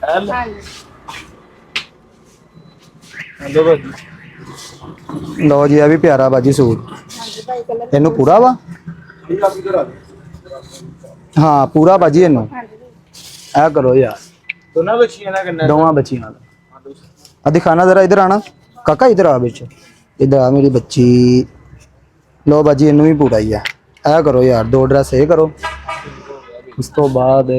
L ਲੋ ਬਾਜੀ ਲਓ ਜੀ, ਇਹ ਵੀ ਪਿਆਰਾ ਬਾਜੀ ਸੂਟ। ਇਹਨੂੰ ਪੂਰਾ ਵਾ? ਹਾਂ ਪੂਰਾ ਬਾਜੀ ਇਹਨੂੰ। ਇਹ ਕਰੋ ਯਾਰ, ਦੋਨਾਂ ਬੱਚੀਆਂ ਦਾ ਕਿੰਨਾ? ਦੋਵਾਂ ਬੱਚੀਆਂ ਦਾ। ਆ ਦਿਖਾਣਾ जरा, इधर आना काका, इधर आ बिच, इधर आ मेरी बच्ची। लो बाजी इनू भी पूरा ही है। ऐ करो यार, दो ड्रेस ये करो। उस तो बाद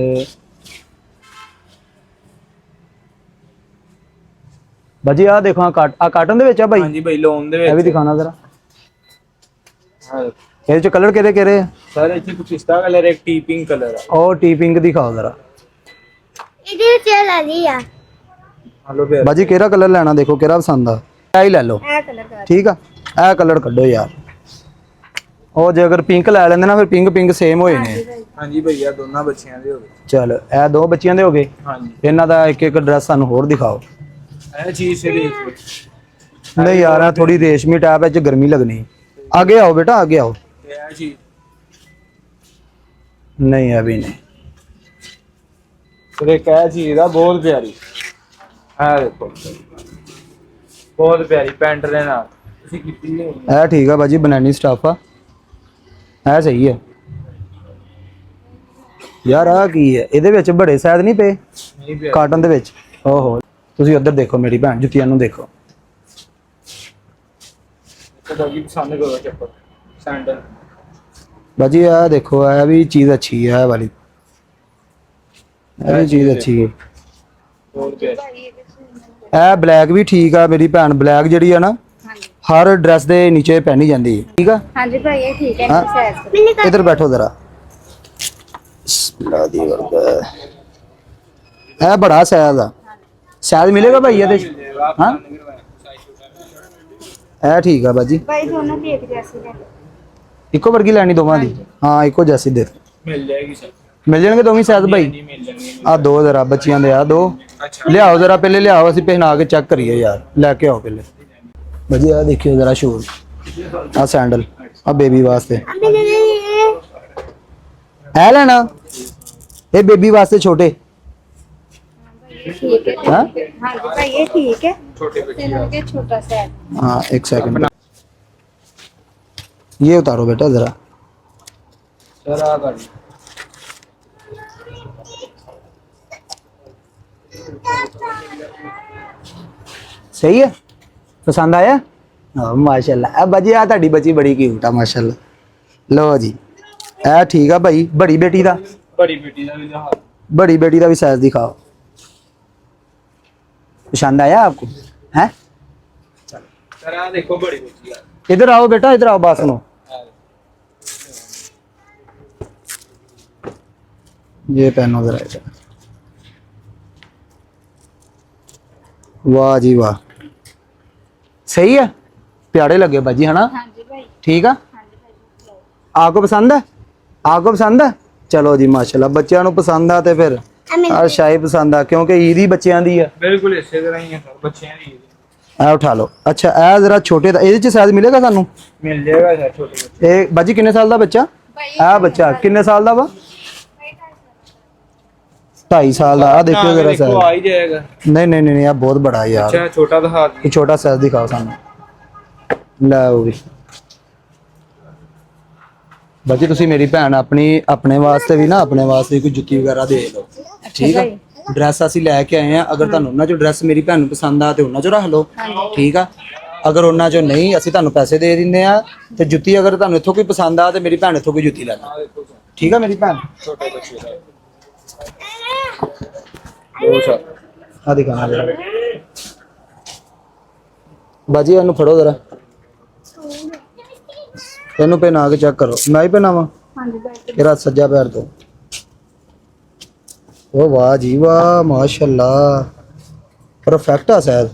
बाजी आ देखो, आ काटन दे विच आ भाई। हां जी भाई, लोन दे विच। ये भी दिखाना जरा। हां, ਇਹਦੇ ਚ ਕਲਰ ਕਿਹੜੇ ਆ? ਸਰ ਇੱਥੇ ਕੁਝ ਪਿਸਤਾ ਕਲਰ, ਇੱਕ ਟੀ ਪਿੰਕ ਕਲਰ ਆ। ਉਹ ਟੀ ਪਿੰਕ ਦਿਖਾਓ ਜਰਾ। ਇਹਦੇ ਚ ਲੈ ਲਈ ਆ ਹਲੋ ਫਿਰ ਬਾਜੀ ਕਿਹੜਾ ਕਲਰ ਲੈਣਾ, ਦੇਖੋ ਕਿਹੜਾ ਪਸੰਦ ਆ, ਇਹ ਹੀ ਲੈ ਲਓ। ਇਹ ਕਲਰ ਕਰ ਠੀਕ ਆ, ਇਹ ਕਲਰ ਕੱਢੋ ਯਾਰ। ਉਹ ਜੇ ਅਗਰ ਪਿੰਕ ਲੈ ਲੈਂਦੇ ਨਾ, ਫਿਰ ਪਿੰਕ ਸੇਮ ਹੋਏ ਨੇ। ਹਾਂਜੀ ਭਈਆ, ਦੋਨਾਂ ਬੱਚਿਆਂ ਦੇ ਹੋ ਗਏ। ਚਲ ਇਹ ਦੋ ਬੱਚਿਆਂ ਦੇ ਹੋ ਗਏ। ਹਾਂਜੀ, ਇਹਨਾਂ ਦਾ ਇੱਕ ਇੱਕ ਡਰੈਸ ਸਾਨੂੰ ਹੋਰ ਦਿਖਾਓ। ਇਹ ਚੀਜ਼ ਸੇ ਦੇਖ। नहीं यार, थोड़ी रेशमी टाइप है, गर्मी लगनी। आगे आओ बेटा, आगे आओ। ਇਹ ਚੀਜ਼ नहीं अभी नहीं। ਫਿਰ ਇੱਕ ਇਹ ਚੀਜ਼ ਆ ਬਹੁਤ ਪਿਆਰੀ। ਆ ਦੇਖੋ, ਬਹੁਤ ਪਿਆਰੀ ਪੈਂਟ ਦੇ ਨਾਲ ਤੁਸੀਂ ਕੀਤੀ ਨਹੀਂ। ਇਹ ਠੀਕ ਆ ਬਾਜੀ, ਬਨਾਨੀ ਸਟਾਫ ਆ, ਇਹ ਸਹੀ ਹੈ ਯਾਰ। ਆ ਕੀ ਹੈ ਇਹਦੇ ਵਿੱਚ, ਬੜੇ ਸ਼ਾਇਦ ਨਹੀਂ ਪਏ ਨਹੀਂ ਪਿਆਰੀ। ਕਾਟਨ ਦੇ ਵਿੱਚ। ਓਹੋ, ਤੁਸੀਂ ਉੱਧਰ ਦੇਖੋ ਮੇਰੀ ਭੈਣ, ਜੁੱਤੀਆਂ ਨੂੰ ਦੇਖੋ। तो बाकी पसंद करो चप्पल सैंडल। बाजी ये देखो, ये भी चीज अच्छी है, ये वाली, ये भी चीज अच्छी है। बहुत प्यारी। ये ब्लैक भी ठीक है मेरी भैन, ब्लैक जी है ना हर ड्रेस के नीचे पहनी जाती है। ठीक है हाँ जी भाई, ये ठीक है। हाँ? साइज इधर बैठो जरा। ये बड़ा साइज है, शायद मिलेगा भाई ये। हाँ ਇਹ ਠੀਕ ਆ ਬਾਜੀ। भाई दोनों की एक जैसी है। ਇੱਕੋ ਵਰਗੀ ਲੈਣੀ ਦੋਵਾਂ ਦੀ? ਹਾਂ ਇੱਕੋ ਜੈਸੀ ਦੇ मिल जाएगी सर। ਮਿਲ ਜਾਣਗੇ ਦੋਵੇਂ ਸਾਈਜ਼ ਭਾਈ? नहीं मिल जाएंगे। ਆ ਦੋ ਜਰਾ ਬੱਚਿਆਂ ਦੇ, ਆ ਦੋ अच्छा, ਲਿਆਓ ਜਰਾ, ਪਹਿਲੇ ਲਿਆਓ, ਅਸੀਂ ਪਹਿਨਾ ਕੇ ਚੈੱਕ ਕਰੀਏ ਯਾਰ। ਲੈ ਕੇ ਆਓ ਪਹਿਲੇ ਬਾਜੀ। ਆ ਦੇਖਿਓ ਜਰਾ ਸ਼ੂਜ਼, ਆ ਸੈਂਡਲ, ਆ ਬੇਬੀ ਵਾਸਤੇ। ਇਹ ਲੈਣਾ? ਇਹ ਬੇਬੀ ਵਾਸਤੇ ਛੋਟੇ। ठीक है। हाँ? हाँ जी भाई, ये ठीक है। छोटे बच्चे तीनों के छोटा साइज। हाँ एक सेकंड, ये उतारो बेटा जरा। सर आ गाड़ी सही है, पसंद आया? हाँ माशाल्लाह। अब बाजी आ ताड़ी बच्ची बड़ी क्यूट आ माशाल्लाह। लो जी, ए ठीक है भाई। बड़ी बेटी दा? बड़ी बेटी का भी दिखा। बड़ी बेटी का भी साइज दिखाओ। पसंद आया आपको? हैं? सर आ देखो, बड़ी बच्ची है। इधर आओ बेटा, इधर आओ, बात सुनो। ये पहनो जरा इधर। वाह जी वाह, सही है, प्यारे लगे बाजी है ना? हाँ जी भाई। ठीक है, हाँ जी भाई। आपको पसंद है? आपको पसंद है? चलो जी माशाल्लाह, बच्चों को पसंद आ तो फिर आ शाही पसंद आ, क्योंकि ईद ही बच्चों दी है। बिल्कुल इसी तरह ही है सर, बच्चे हैं। ए उठा लो। अच्छा ए जरा छोटे दा, ਇਹਦੇ ਚ साइज मिलेगा सानू? मिल जाएगा सर छोटे बच्चे। ਇਹ ਬਾਜੀ ਕਿੰਨੇ ਸਾਲ ਦਾ ਬੱਚਾ? ਆ ਬੱਚਾ ਕਿੰਨੇ ਸਾਲ ਦਾ ਵਾ? 2.5 ਸਾਲ ਦਾ। ਆ ਦੇਖੋ जरा देखो साइज। आ ही जाएगा। नहीं नहीं नहीं, ये बहुत बड़ा है यार। अच्छा छोटा दिखा ये छोटा साइज दिखाओ सानू। ਲੈ ਉਹ ਵੀ ਬਾਜੀ, ਤੁਸੀਂ ਮੇਰੀ ਭੈਣ ਆਪਣੇ ਵਾਸਤੇ ਵੀ ਨਾ, ਆਪਣੇ ਵਾਸਤੇ ਕੋਈ ਜੁੱਤੀ ਵਗੈਰਾ ਦੇ ਲਓ। ਠੀਕ ਹੈ, ਡਰੈਸ ਅਸੀਂ ਲੈ ਕੇ ਆਏ ਆ। ਅਗਰ ਤੁਹਾਨੂੰ ਉਹਨਾਂ ਚੋਂ ਡਰੈਸ ਮੇਰੀ ਭੈਣ ਨੂੰ ਪਸੰਦ ਆ ਤੇ ਉਹਨਾਂ ਚੋਂ ਰੱਖ ਲਓ। ਠੀਕ ਆ, ਅਗਰ ਉਹਨਾਂ ਚੋਂ ਨਹੀਂ, ਅਸੀਂ ਤੁਹਾਨੂੰ ਪੈਸੇ ਦੇ ਦਿੰਦੇ ਆ। ਤੇ ਜੁੱਤੀ ਅਗਰ ਤੁਹਾਨੂੰ ਇੱਥੋਂ ਕੋਈ ਪਸੰਦ ਆ ਤੇ ਮੇਰੀ ਭੈਣ ਇੱਥੋਂ ਕੋਈ ਜੁੱਤੀ ਲੈ ਲੈ। ਠੀਕ ਆ ਮੇਰੀ ਭੈਣ? छोटे बच्चे का ਉਹ ਸਰ ਆ ਦਿਖਾਣਾ ਜਰਾ ਬਾਜੀ। ਇਹਨੂੰ ਫੜੋ ਜਰਾ, ਇਹਨੂੰ ਪਹਿਨਾ ਕੇ ਚੈੱਕ ਕਰੋ। ਮੈਂ ਹੀ ਪਹਿਨਾਵਾਂ? हाँ जी भाई। तेरा सज्जा पैर दो। ओ वाह जी वाह, माशाल्लाह, परफेक्ट है शायद।